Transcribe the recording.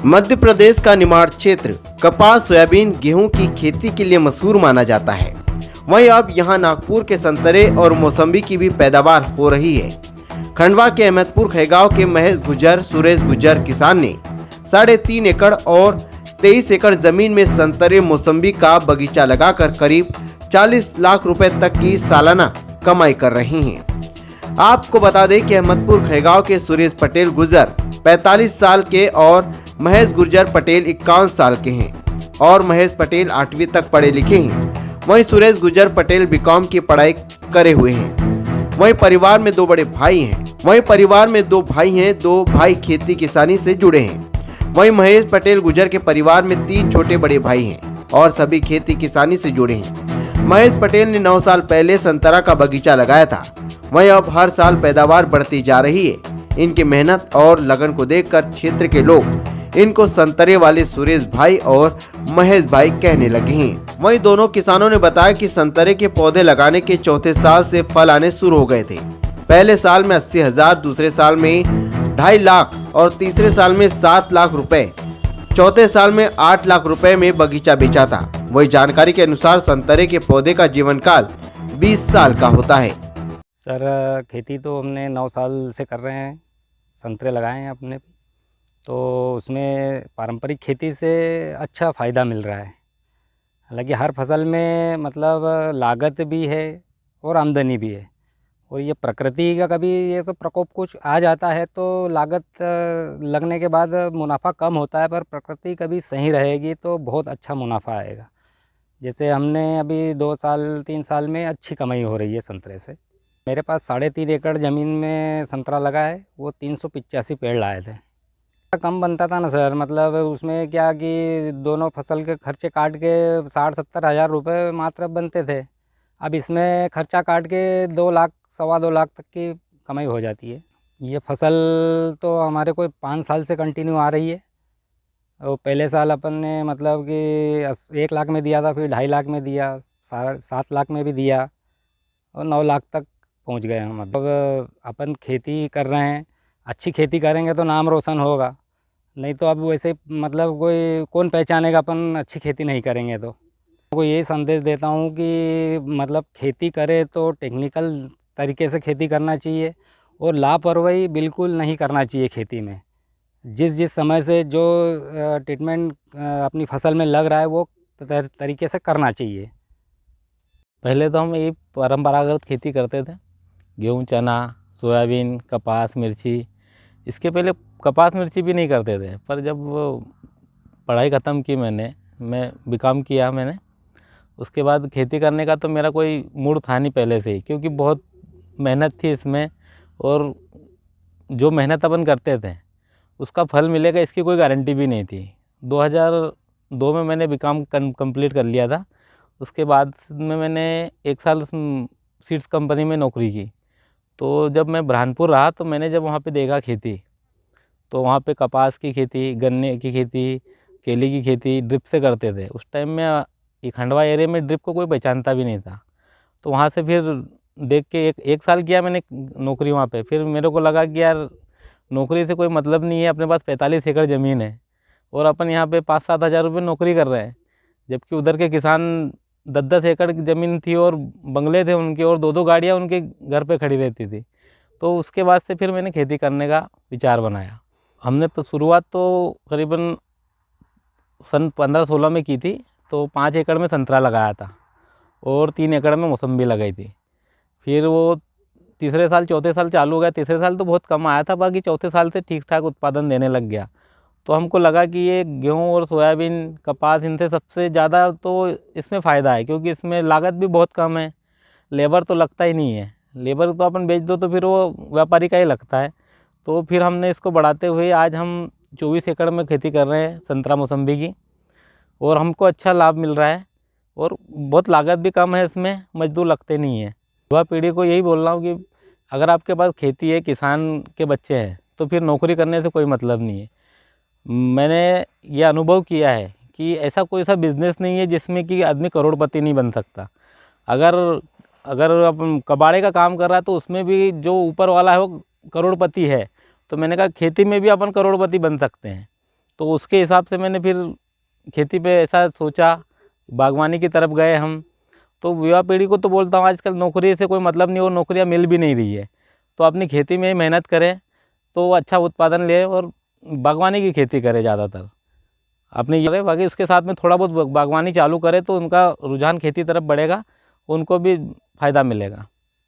मध्य प्रदेश का निमाड़ क्षेत्र कपास, सोयाबीन, गेहूं की खेती के लिए मशहूर माना जाता है। वहीं अब यहां नागपुर के संतरे और मौसम्बी की भी पैदावार हो रही है। खंडवा के अहमदपुर खेगांव के महेश गुज्जर, सुरेश गुज्जर किसान ने 3.5 एकड़ और 23 एकड़ जमीन में संतरे, मौसम्बी का बगीचा लगाकर करीब 40 लाख रुपए तक की सालाना कमाई कर रहे हैं। आपको बता दें कि अहमदपुर खेगांव के सुरेश पटेल गुज्जर 45 साल के और महेश गुर्जर पटेल 51 साल के हैं और महेश पटेल 8वीं तक पढ़े लिखे हैं। वहीं सुरेश गुर्जर पटेल बीकॉम की पढ़ाई करे हुए हैं। वहीं परिवार में 2 बड़े भाई हैं। 2 भाई खेती किसानी से जुड़े हैं। वहीं महेश पटेल गुर्जर के परिवार में 3 छोटे बड़े भाई हैं और सभी खेती किसानी से जुड़े हैं। महेश पटेल ने 9 साल पहले संतरा का बगीचा लगाया था। वहीं अब हर साल पैदावार बढ़ती जा रही है। इनकी मेहनत और लगन को देखकर क्षेत्र के लोग इनको संतरे वाले सुरेश भाई और महेश भाई कहने लगे हैं। वहीं दोनों किसानों ने बताया कि संतरे के पौधे लगाने के चौथे साल से फल आने शुरू हो गए थे। पहले साल में 80,000, दूसरे साल में 2.5 लाख और तीसरे साल में 7 लाख रुपए, चौथे साल में 8 लाख रुपए में बगीचा बेचा था। वही जानकारी के अनुसार संतरे के पौधे का जीवन काल 20 साल का होता है। सर, खेती तो हमने 9 साल से कर रहे हैं। संतरे लगाए हैं अपने, तो उसमें पारंपरिक खेती से अच्छा फ़ायदा मिल रहा है। हालांकि हर फसल में मतलब लागत भी है और आमदनी भी है। और ये प्रकृति का कभी ये सब प्रकोप कुछ आ जाता है तो लागत लगने के बाद मुनाफा कम होता है, पर प्रकृति कभी सही रहेगी तो बहुत अच्छा मुनाफा आएगा। जैसे हमने अभी 2 साल 3 साल में अच्छी कमाई हो रही है संतरे से। मेरे पास 3.5 एकड़ ज़मीन में संतरा लगा है। वो 385 पेड़ लाए थे। कम बनता था ना सर, मतलब उसमें क्या कि दोनों फसल के खर्चे काट के 60-70 हज़ार रुपये मात्र बनते थे। अब इसमें खर्चा काट के 2 लाख, 2.25 लाख तक की कमाई हो जाती है। ये फसल तो हमारे को 5 साल से कंटिन्यू आ रही है। और पहले साल अपन ने मतलब कि 1 लाख में दिया था, फिर 2.5 लाख में दिया, 7 लाख में भी दिया और 9 लाख तक पहुंच गए हम। मतलब अपन खेती कर रहे हैं, अच्छी खेती करेंगे तो नाम रोशन होगा, नहीं तो अब वैसे मतलब कौन पहचानेगा अपन अच्छी खेती नहीं करेंगे। तो यही संदेश देता हूँ कि मतलब खेती करे तो टेक्निकल तरीके से खेती करना चाहिए और लापरवाही बिल्कुल नहीं करना चाहिए खेती में। जिस समय से जो ट्रीटमेंट अपनी फसल में लग रहा है वो तरीके से करना चाहिए। पहले तो हम ये परंपरागत खेती करते थे, गेहूँ, चना, सोयाबीन, कपास, मिर्ची। इसके पहले कपास मिर्ची भी नहीं करते थे, पर जब पढ़ाई ख़त्म की मैं बीकॉम किया मैंने, उसके बाद खेती करने का तो मेरा कोई मूड था नहीं पहले से ही, क्योंकि बहुत मेहनत थी इसमें और जो मेहनत अपन करते थे उसका फल मिलेगा इसकी कोई गारंटी भी नहीं थी। 2002 में मैंने बीकॉम कंप्लीट कर लिया था। उसके बाद में मैंने 1 साल सीड्स कंपनी में नौकरी की। तो जब मैं बुरहानपुर रहा तो मैंने जब वहाँ पे देखा खेती, तो वहाँ पे कपास की खेती, गन्ने की खेती, केले की खेती ड्रिप से करते थे। उस टाइम में ये खंडवा एरिया में ड्रिप को कोई पहचानता भी नहीं था। तो वहाँ से फिर देख के एक साल किया मैंने नौकरी वहाँ पे। फिर मेरे को लगा कि यार नौकरी से कोई मतलब नहीं है, अपने पास 45 एकड़ ज़मीन है और अपन यहाँ पे 5-7 हज़ार रुपये नौकरी कर रहे हैं, जबकि उधर के किसान 10-10 एकड़ की ज़मीन थी और बंगले थे उनके और 2-2 गाड़ियाँ उनके घर पे खड़ी रहती थी। तो उसके बाद से फिर मैंने खेती करने का विचार बनाया। हमने तो शुरुआत तो करीबन सन 15-16 में की थी। तो 5 एकड़ में संतरा लगाया था और 3 एकड़ में मौसम्बी लगाई थी। फिर वो तीसरे साल चौथे साल चालू हो गया। तीसरे साल तो बहुत कम आया था, बाकी चौथे साल से ठीक ठाक उत्पादन देने लग गया। तो हमको लगा कि ये गेहूँ और सोयाबीन, कपास, इनसे सबसे ज़्यादा तो इसमें फ़ायदा है, क्योंकि इसमें लागत भी बहुत कम है, लेबर तो लगता ही नहीं है। लेबर तो अपन बेच दो तो फिर वो व्यापारी का ही लगता है। तो फिर हमने इसको बढ़ाते हुए आज हम 24 एकड़ में खेती कर रहे हैं संतरा मौसम्बी की, और हमको अच्छा लाभ मिल रहा है और बहुत लागत भी कम है, इसमें मजदूर लगते नहीं हैं। युवा पीढ़ी को यही बोल रहा हूँ कि अगर आपके पास खेती है, किसान के बच्चे हैं, तो फिर नौकरी करने से कोई मतलब नहीं है। मैंने ये अनुभव किया है कि ऐसा कोई सा बिज़नेस नहीं है जिसमें कि आदमी करोड़पति नहीं बन सकता। अगर अब कबाड़े का काम कर रहा है तो उसमें भी जो ऊपर वाला है वो करोड़पति है। तो मैंने कहा खेती में भी अपन करोड़पति बन सकते हैं। तो उसके हिसाब से मैंने फिर खेती पे ऐसा सोचा, बागवानी की तरफ गए हम। तो युवा पीढ़ी को तो बोलता हूँ आजकल नौकरी से कोई मतलब नहीं और नौकरियाँ मिल भी नहीं रही है, तो अपनी खेती में ही मेहनत करें तो अच्छा उत्पादन ले और बागवानी की खेती करें ज़्यादातर अपनी ये। बाकी उसके साथ में थोड़ा बहुत बागवानी चालू करें तो उनका रुझान खेती तरफ बढ़ेगा, उनको भी फ़ायदा मिलेगा।